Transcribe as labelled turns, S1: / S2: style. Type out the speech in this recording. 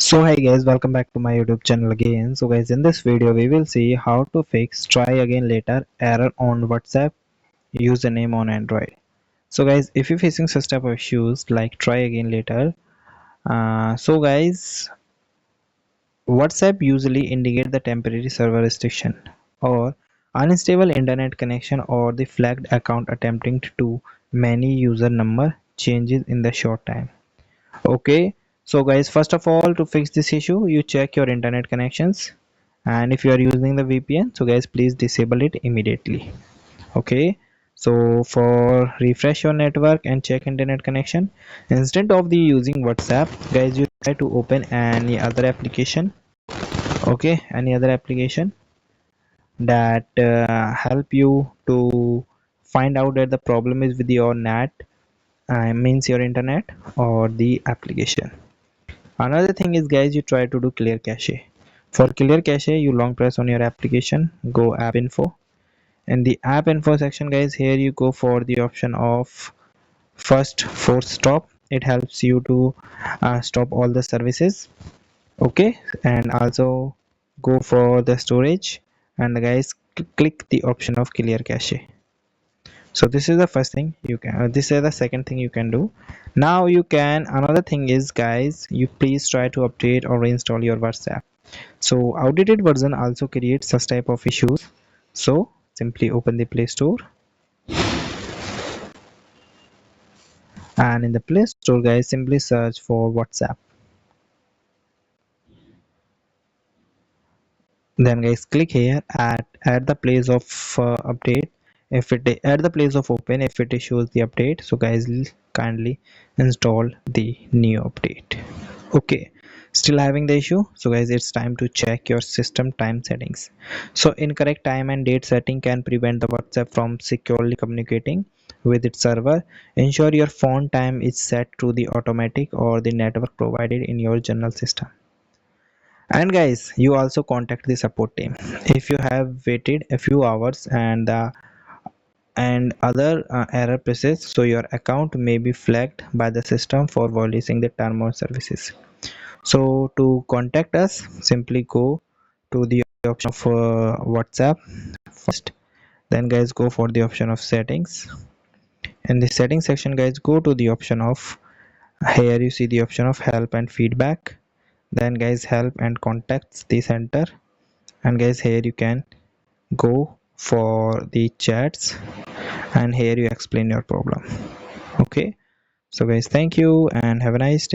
S1: So hi guys, welcome back to my YouTube channel again. So guys, in this video we will see how to fix try again later error on WhatsApp username on Android. So guys, if you're facing such type of issues like try again later, so guys, WhatsApp usually indicate the temporary server restriction or unstable internet connection or the flagged account attempting to many user number changes in the short time. Okay, so guys, first of all, to fix this issue you check your internet connections, and if you are using the VPN, so guys, please disable it immediately. Okay, so for refresh your network and check internet connection, instead of the using WhatsApp, guys, you try to open any other application. Okay, any other application that help you to find out that the problem is with your net, means your internet or the application. Another thing is guys, you try to do clear cache. For clear cache, you long press on your application, go app info. In the app info section guys, here you go for the option of first force stop. It helps you to stop all the services. Okay, and also go for the storage, and guys, click the option of clear cache. So this is the first thing you can, this is the second thing you can do. Now you can, another thing is guys, you please try to update or reinstall your WhatsApp. So outdated version also creates such type of issues. So simply open the Play Store, and in the Play Store guys, simply search for WhatsApp. Then guys, click here at the place of update. If it at the place of open, if it shows the update, so guys, kindly install the new update. Okay, still having the issue, so guys, it's time to check your system time settings. So incorrect time and date setting can prevent the WhatsApp from securely communicating with its server. Ensure your phone time is set to the automatic or the network provided in your general system. And guys, you also contact the support team if you have waited a few hours and other error persists, so your account may be flagged by the system for violating the term of services. So to contact us, simply go to the option of WhatsApp first, then guys, go for the option of settings. In the settings section guys, go to the option of, here you see the option of help and feedback, then guys, help and contacts the center, and guys, here you can go for the chats, and here you explain your problem. Okay, so guys, thank you and have a nice day.